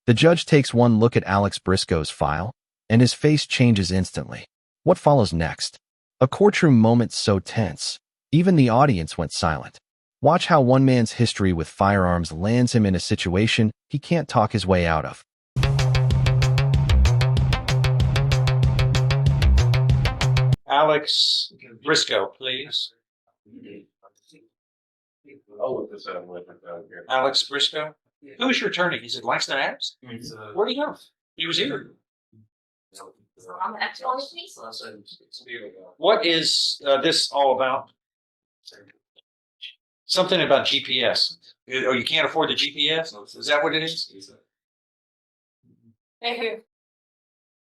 The judge takes one look at Alex Brisco's file, and his face changes instantly. What follows next? A courtroom moment so tense, even the audience went silent. Watch how one man's history with firearms lands him in a situation he can't talk his way out of. Alex Brisco, please. Alex Brisco. Who's your attorney? Is it Langston Adams? Where'd he go? He was here. What is this all about? Something about GPS. Oh, you can't afford the GPS? Is that what it is?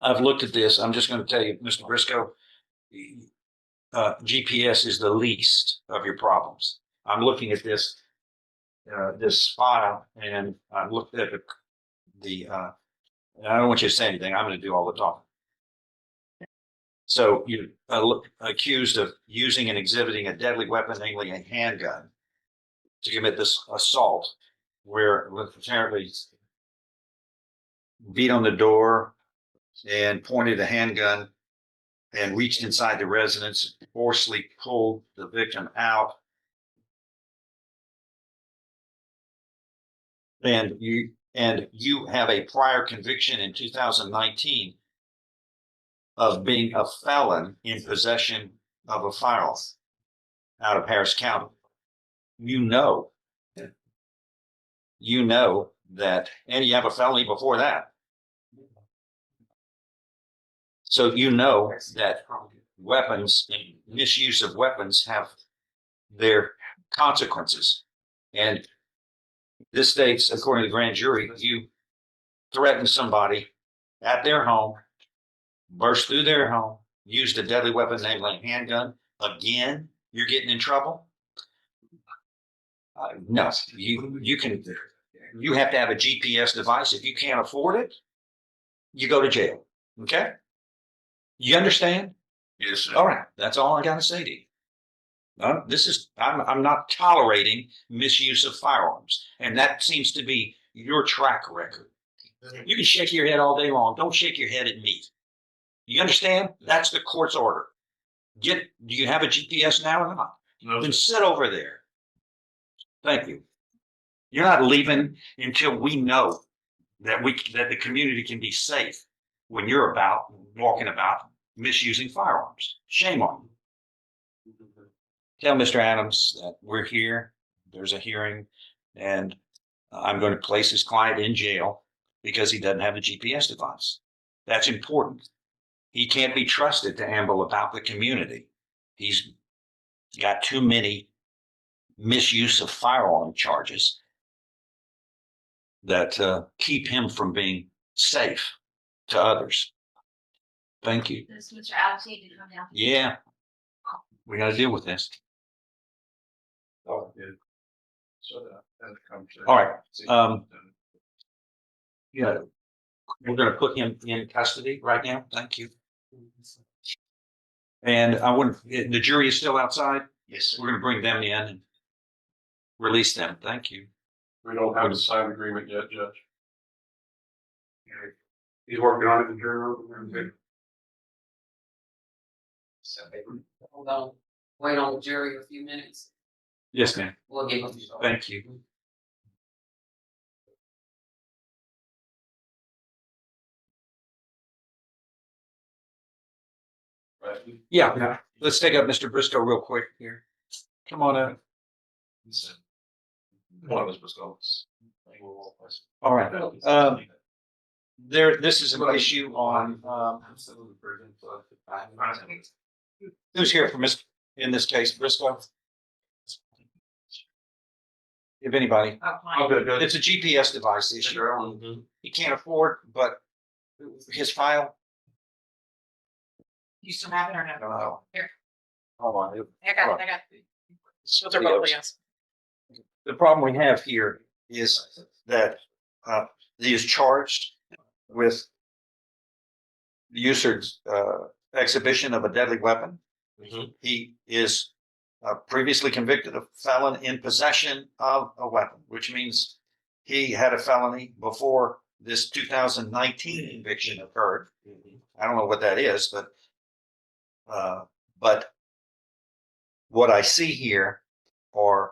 I've looked at this. I'm just going to tell you, Mr. Brisco, GPS is the least of your problems. I'm looking at this file, and I looked at I don't want you to say anything. I'm going to do all the talking. So you accused of using and exhibiting a deadly weapon, namely a handgun, to commit this assault, where apparently beat on the door and pointed a handgun and reached inside the residence, forcibly pulled the victim out. And you have a prior conviction in 2019 of being a felon in possession of a firearm out of Harris County. You know that, and you have a felony before that. So you know that weapons and misuse of weapons have their consequences. And this states, according to the grand jury, you threatened somebody at their home, burst through their home, used a deadly weapon, namely a handgun. Again, you're getting in trouble. No, you have to have a GPS device. If you can't afford it, you go to jail. Okay? You understand? Yes, sir. All right. That's all I got to say to you. I'm not tolerating misuse of firearms, and that seems to be your track record. You can shake your head all day long. Don't shake your head at me. You understand? That's the court's order. Do you have a GPS now or not? No, Then sit over there. Thank you. You're not leaving until we know that the community can be safe when you're walking about misusing firearms. Shame on you. Tell Mr. Adams that we're here. There's a hearing, and I'm going to place his client in jail because he doesn't have a GPS device. That's important. He can't be trusted to amble about the community. He's got too many misuse of firearm charges that keep him from being safe to others. Thank you. Does Mr. Alex need to come down? Yeah, we got to deal with this. oh, yeah. So that comes. All right. Yeah, we're going to put him in custody right now. Thank you. And the jury is still outside. Yes, We're going to bring them in and release them. Thank you. we don't have a signed agreement yet, Judge. He's working on it in jury room. Hold on, wait on the jury a few minutes. Yes, ma'am. We'll give them. Thank you. Yeah. Let's take up Mr. Brisco real quick here. Come on up. One of us was going. All right. This is an issue on who's here from in this case, Brisco? If anybody. Good. It's a GPS device issue. He can't afford, but his file. You still have it or no? No. Here. Hold on. I got it. Those are both yes. The problem we have here is that he is charged with the use or exhibition of a deadly weapon. He is previously convicted of felon in possession of a weapon, which means he had a felony before this 2019 conviction occurred. I don't know what that is, but what I see here are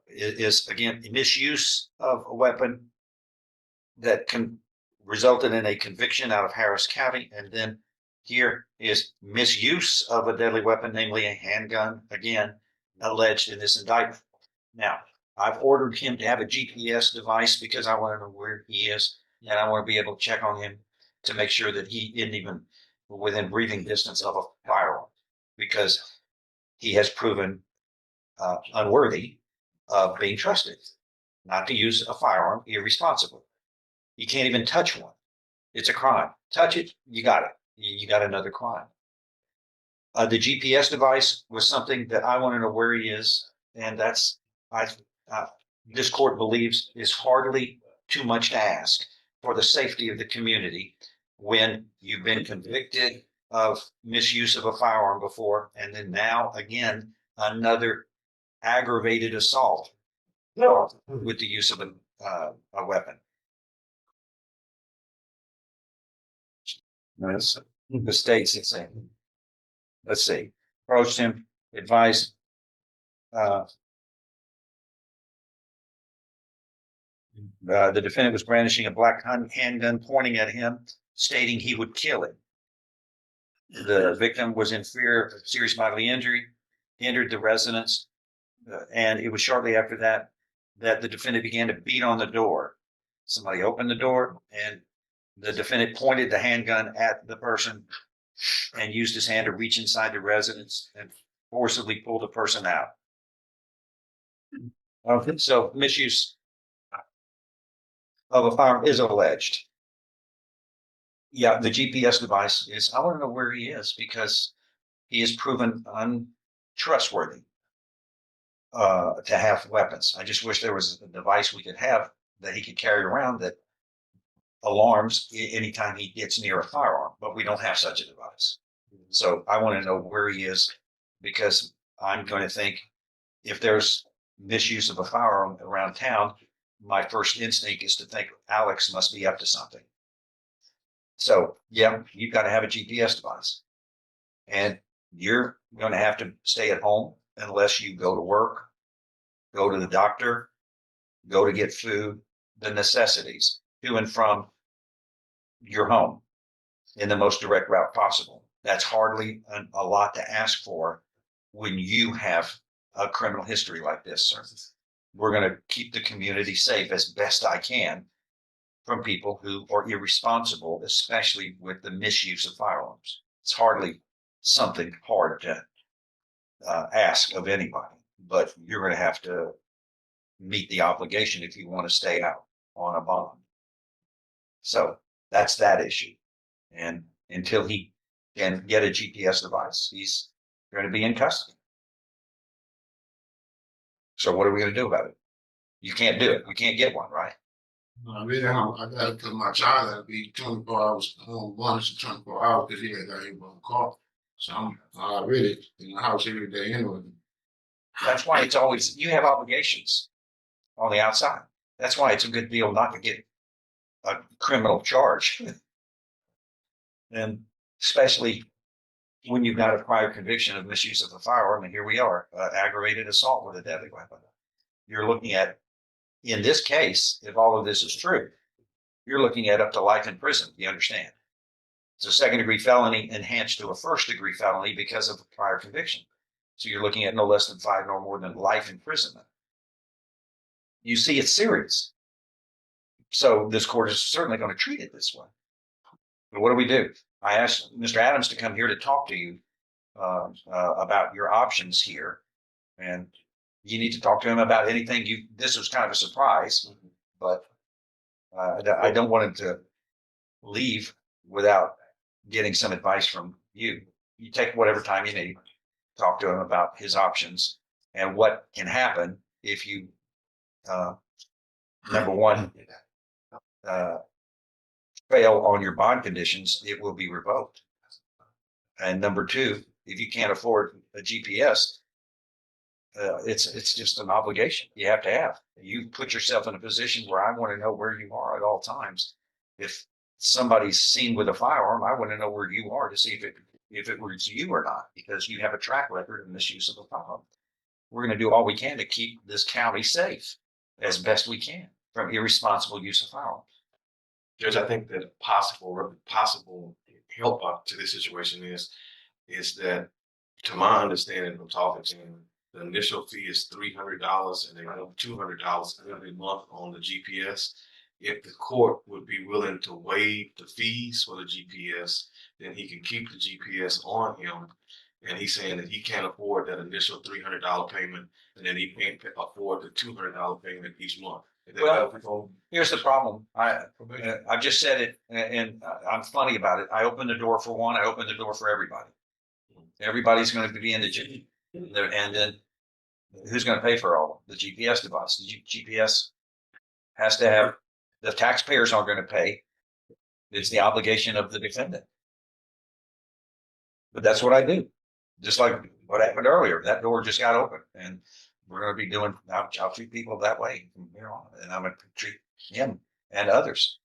is again misuse of a weapon that resulted in a conviction out of Harris County, and then here is misuse of a deadly weapon, namely a handgun, again alleged in this indictment. Now, I've ordered him to have a GPS device because I want to know where he is, and I want to be able to check on him to make sure that he isn't even within breathing distance of a firearm, because he has proven unworthy of being trusted, not to use a firearm irresponsibly. You can't even touch one. It's a crime. Touch it, you got it. You got another crime. The GPS device was something that I want to know where he is, and that's this court believes is hardly too much to ask for the safety of the community when you've been convicted of misuse of a firearm before, and then now again another aggravated assault with the use of a weapon. The state's the same. Let's see. Approached him, advised. The defendant was brandishing a black handgun, pointing at him, stating he would kill him. The victim was in fear of serious bodily injury, entered the residence, and it was shortly after that that the defendant began to beat on the door. Somebody opened the door, and the defendant pointed the handgun at the person and used his hand to reach inside the residence and forcibly pull the person out. So misuse of a firearm is alleged. Yeah, the GPS device is, I want to know where he is because he is proven untrustworthy to have weapons. I just wish there was a device we could have that he could carry around that alarms anytime he gets near a firearm, but we don't have such a device. So I want to know where he is because I'm going to think if there's misuse of a firearm around town, my first instinct is to think Alex must be up to something. So yeah, you've got to have a GPS device, and you're going to have to stay at home unless you go to work, go to the doctor, go to get food, the necessities to and from your home in the most direct route possible. That's hardly a lot to ask for when you have a criminal history like this, sir. We're going to keep the community safe as best I can from people who are irresponsible, especially with the misuse of firearms. It's hardly something hard to ask of anybody, but you're going to have to meet the obligation if you want to stay out on a bond. So that's that issue. And until he can get a GPS device, he's going to be in custody. So what are we going to do about it? You can't do it. You can't get one, right? I really don't. I gotta put my child out be 24 hours home, 24 hours because he ain't got anyone to call. So I'm already in the house every day anyway. That's why it's always, you have obligations on the outside. That's why it's a good deal not to get a criminal charge. And especially when you've got a prior conviction of misuse of a firearm, and here we are, aggravated assault with a deadly weapon. You're looking at, in this case, if all of this is true, you're looking at up to life in prison. You understand? It's a second-degree felony enhanced to a first-degree felony because of a prior conviction. So you're looking at no less than 5 nor more than life imprisonment. You see, it's serious. So this court is certainly going to treat it this way. But what do? I asked Mr. Adams to come here to talk to you about your options here, and you need to talk to him about anything. This was kind of a surprise, but I don't want him to leave without getting some advice from you. You take whatever time you need, talk to him about his options and what can happen if you, number one, fail on your bond conditions, it will be revoked. And number two, if you can't afford a GPS, it's just an obligation you have to have. You put yourself in a position where I want to know where you are at all times. If somebody's seen with a firearm, I want to know where you are to see if it was you or not, because you have a track record of misuse of a firearm. We're going to do all we can to keep this county safe as best we can from irresponsible use of firearms. Judge, I think that possible help up to this situation is that, to my understanding from talking to him, the initial fee is $300 and they go $200 every month on the GPS. If the court would be willing to waive the fees for the GPS, then he can keep the GPS on him. And he's saying that he can't afford that initial $300 payment, and then he can't afford the $200 payment each month. Well, here's the problem. I've just said it, and I'm funny about it. I open the door for one. I open the door for everybody. Everybody's going to be in the gym, and then who's going to pay for all the GPS device? The GPS has to have. The taxpayers aren't going to pay. It's the obligation of the defendant. But that's what I do. Just like what happened earlier, that door just got open, and we're going to be doing. I'll treat people that way, and I'm going to treat him and others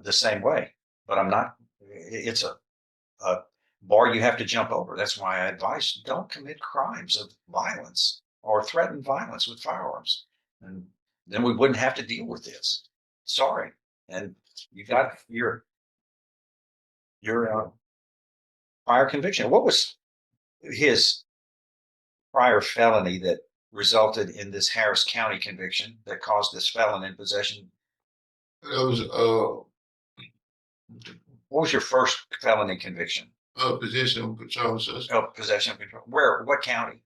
the same way. But I'm not. It's a bar you have to jump over. That's why I advise don't commit crimes of violence or threaten violence with firearms, and then we wouldn't have to deal with this. Sorry, and you got your prior conviction. What was his prior felony that resulted in this Harris County conviction that caused this felon in possession? It was What was your first felony conviction? possession of control system. Oh, possession of control. Where? What county?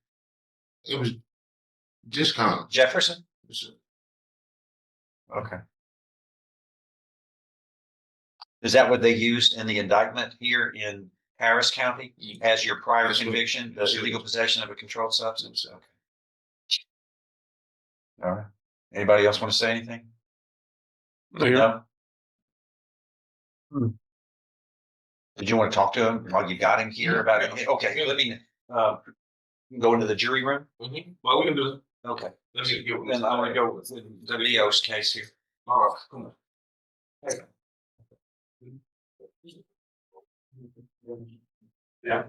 It was discount. Jefferson. Okay. Is that what they used in the indictment here in Harris County as your prior conviction, the illegal possession of a controlled substance? Okay. All right. Anybody else want to say anything? No. Did you want to talk to him while you got him here about it? Okay, let me go into the jury room. Well, we can do it. Okay. Let me get with Then I want to go with the Leo's case here. All right, come on. Yeah.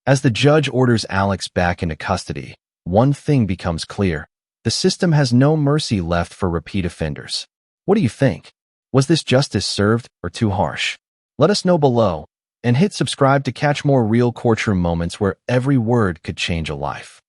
As the judge orders Alex back into custody, one thing becomes clear. The system has no mercy left for repeat offenders. What do you think? Was this justice served or too harsh? Let us know below, and hit subscribe to catch more real courtroom moments where every word could change a life.